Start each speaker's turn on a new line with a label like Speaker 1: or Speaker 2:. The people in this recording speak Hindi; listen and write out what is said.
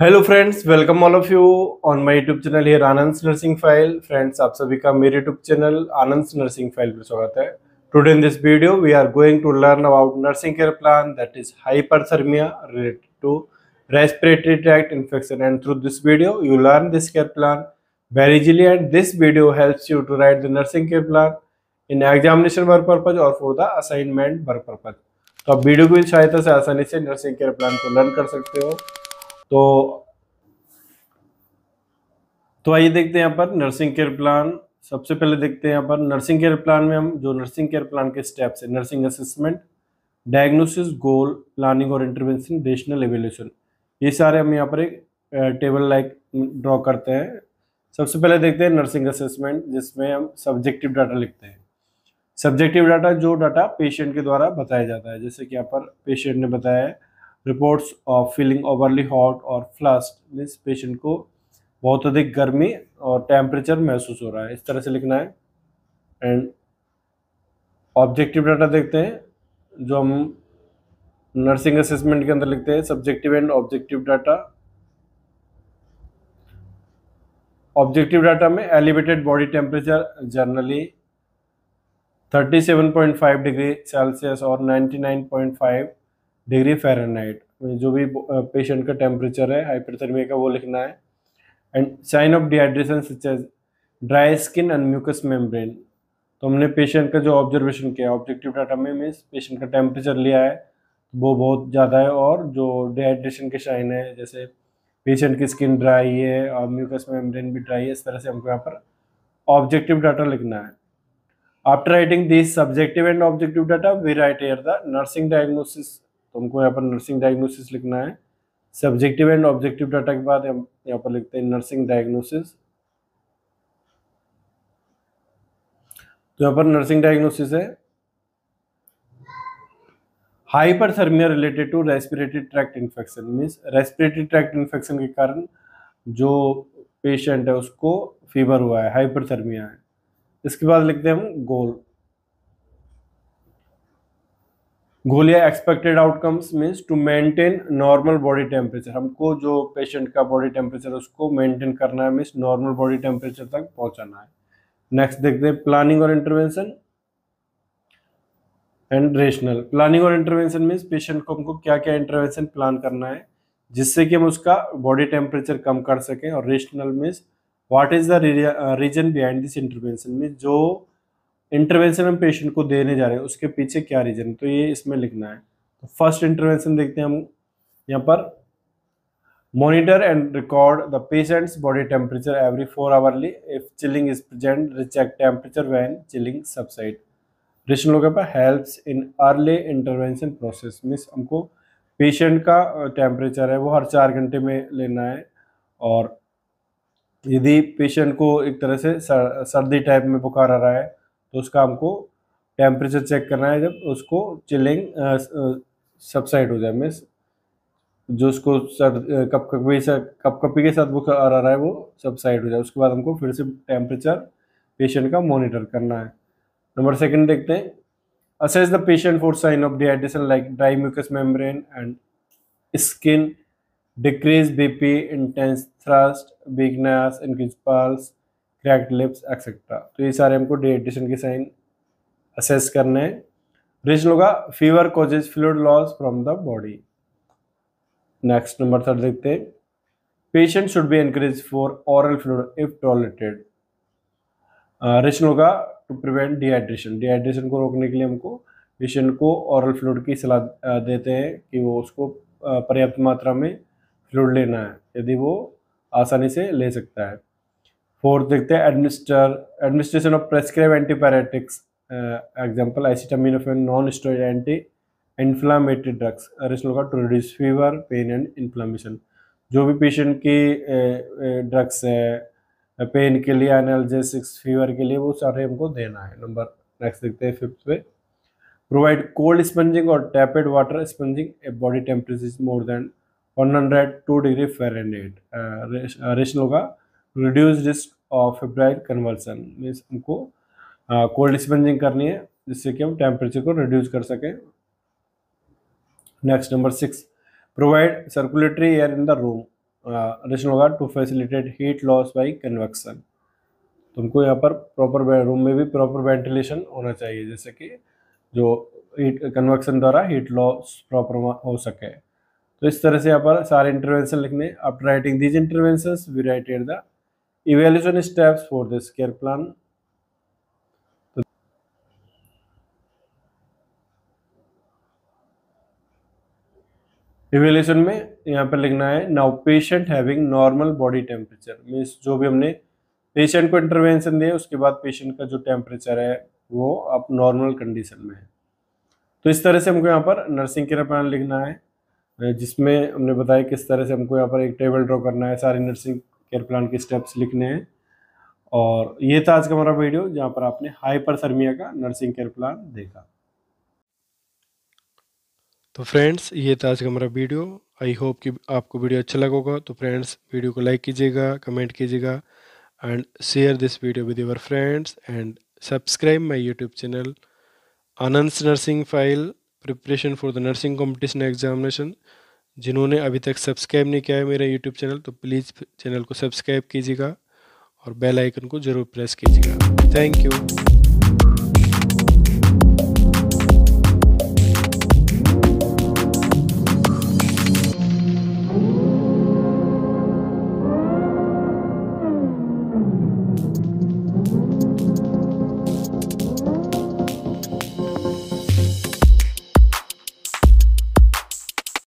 Speaker 1: Hello friends, welcome all of you on my YouTube channel here Anand nursing file. Friends, आप सभी का मेरे YouTube channel Anand nursing file पर स्वागत है। Today in this video we are going to learn about nursing care plan that is hyperthermia related to respiratory tract infection, and through this video you learn this care plan very easily, and this video helps you to write the nursing care plan in examination work purpose और for the assignment work purpose। तो आप वीडियो की सहायता से आसानी से नर्सिंग केयर प्लान को लर्न कर सकते हो। तो आइए देखते हैं यहाँ पर नर्सिंग केयर प्लान। सबसे पहले देखते हैं यहाँ पर नर्सिंग केयर प्लान में हम जो नर्सिंग केयर प्लान के स्टेप्स है, नर्सिंग असेसमेंट, डायग्नोसिस, गोल, प्लानिंग और इंटरवेंशन, रेशनल एवेल्यूशन, ये सारे हम यहाँ पर एक टेबल लाइक ड्रॉ करते हैं। सबसे पहले देखते हैं नर्सिंग असेसमेंट, जिसमें हम सब्जेक्टिव डाटा लिखते हैं। सब्जेक्टिव डाटा जो डाटा पेशेंट के द्वारा बताया जाता है, जैसे कि यहाँ पर पेशेंट ने बताया है reports of feeling overly hot और फ्लस्ट, मीन्स पेशेंट को बहुत अधिक गर्मी और टेम्परेचर महसूस हो रहा है, इस तरह से लिखना है। एंड ऑब्जेक्टिव डाटा देखते हैं जो हम नर्सिंग असेसमेंट के अंदर लिखते हैं, subjective and objective data. Objective data में elevated body temperature generally 37.5 degree Celsius और 99.5 डिग्री फ़ारेनहाइट, जो भी पेशेंट का टेम्परेचर है हाइपरथर्मिया का, वो लिखना है। And sign of dehydration such as dry skin and mucous membrane, तो हमने पेशेंट का जो ऑब्जर्वेशन किया ऑब्जेक्टिव डाटा में, मीन्स पेशेंट का टेम्परेचर लिया है वो बहुत ज़्यादा है, और जो डिहाइड्रेशन के साइन है जैसे पेशेंट की स्किन ड्राई है और म्यूकस मेम्ब्रेन भी ड्राई है, इस तरह से हमको यहाँ पर ऑब्जेक्टिव डाटा लिखना है। After writing this subjective and objective data we write here the nursing diagnosis, तो हमको यहाँ पर नर्सिंग डायग्नोसिस लिखना है। सब्जेक्टिव एंड ऑब्जेक्टिव डाटा के बाद हम यहाँ पर लिखते हैं नर्सिंग डायग्नोसिस। तो यहाँ पर नर्सिंग डायग्नोसिस है hyperthermia related to respiratory tract infection, means respiratory tract infection के कारण जो पेशेंट है उसको फीवर हुआ है, हाइपरथर्मिया है। इसके बाद लिखते हैं हम गोल या expected outcomes, means to maintain normal body temperature, हमको जो पेशेंट का बॉडी टेम्परेचर उसको मेंटेन करना है, मीन्स नॉर्मल बॉडी टेम्परेचर तक पहुंचाना है। नेक्स्ट देखते हैं प्लानिंग और इंटरवेंशन एंड रेशनल। प्लानिंग और इंटरवेंशन मीन्स पेशेंट को हमको क्या क्या इंटरवेंशन प्लान करना है जिससे कि हम उसका बॉडी टेम्परेचर कम कर सकें, और rational means what is the reason behind this intervention, means जो इंटरवेंशन हम पेशेंट को देने जा रहे हैं उसके पीछे क्या रीजन है, तो ये इसमें लिखना है। तो फर्स्ट इंटरवेंशन देखते हैं हम यहाँ पर, monitor and record the patients body temperature every 4 hourly, if chilling is present recheck temperature when chilling subside. Rational होगा पर helps in early intervention process, means हमको पेशेंट का टेम्परेचर है वो हर 4 घंटे में लेना है, और यदि पेशेंट को एक तरह से सर्दी टाइप में बुखार आ रहा है तो उसका हमको टेम्परेचर चेक करना है जब उसको चिलिंग सबसाइड हो जाए, मीन्स जो उसको कपकपी के साथ बुखार आ रहा है वो सबसाइड हो जाए, उसके बाद हमको फिर से टेम्परेचर पेशेंट का मॉनिटर करना है। नंबर सेकंड देखते हैं, assess the patient for sign of dehydration like dry mucous membrane and skin, decreased BP, intense thirst, weakness, increased pulse, cracked lips, etc. तो ये सारे हमको डिहाइड्रेशन के साइन असेस करने हैं। रीजन होगा fever causes fluid loss from the body. Next number third देखते हैं, patient should be encourage for oral fluid if tolerated. Reason होगा टू प्रिवेंट डिहाइड्रेशन, डिहाइड्रेशन को रोकने के लिए हमको पेशेंट को ऑरल फ्लूइड की सलाह देते हैं कि वो उसको पर्याप्त मात्रा में फ्लूइड लेना है यदि वो आसानी से ले सकता है। फोर्थ देखते हैं, administration of prescribe antipyretics, example acetaminophen, non steroid anti inflammatory drugs. Reason होगा to reduce fever, pain and inflammation, जो भी पेशेंट की ड्रग्स है पेन के लिए, एनाल्जेसिक्स, फीवर के लिए, वो सारे हमको देना है। नंबर नेक्स्ट देखते हैं फिफ्थ पे, प्रोवाइड कोल्ड स्पंजिंग और tepid water sponging a body temperature is more than 102 degree Fahrenheit. Rational होगा reduce risk of febrile conversion, means हमको कोल्ड स्पंजिंग करनी है जिससे कि हम टेम्परेचर को रिड्यूस कर सकें। Next number 6, provide circulatory air in the room, addition होगा to facilitate heat loss by convection. तुमको यहाँ पर प्रॉपर रूम में भी प्रॉपर वेंटिलेशन होना चाहिए, जैसे कि जो हीट कन्वेक्शन द्वारा हीट लॉस प्रॉपर हो सके। तो इस तरह से यहाँ पर सारे इंटरवेंशन लिखने। After writing these interventions we writed the evaluation steps for this care plan. Evaluation में यहाँ पर लिखना है now patient having normal body temperature, means जो भी हमने पेशेंट को इंटरवेंशन दिया उसके बाद पेशेंट का जो टेम्परेचर है वो अब नॉर्मल कंडीशन में है। तो इस तरह से हमको यहाँ पर नर्सिंग केयर प्लान लिखना है, जिसमें हमने बताया किस तरह से हमको यहाँ पर एक टेबल ड्रॉ करना है, सारी नर्सिंग केयर प्लान के स्टेप्स लिखने हैं। और ये था आज का हमारा वीडियो जहाँ पर आपने हाइपरथर्मिया का नर्सिंग केयर प्लान देखा।
Speaker 2: तो फ्रेंड्स ये था आज का हमारा वीडियो। आई होप कि आपको वीडियो अच्छा लगा होगा। तो फ्रेंड्स वीडियो को लाइक कीजिएगा, कमेंट कीजिएगा and share this video with your friends and subscribe my YouTube channel Anand nursing file preparation for the nursing competition examination. जिन्होंने अभी तक सब्सक्राइब नहीं किया है मेरा यूट्यूब चैनल तो प्लीज़ चैनल को सब्सक्राइब कीजिएगा और बेल आइकन को ज़रूर प्रेस कीजिएगा। Thank you.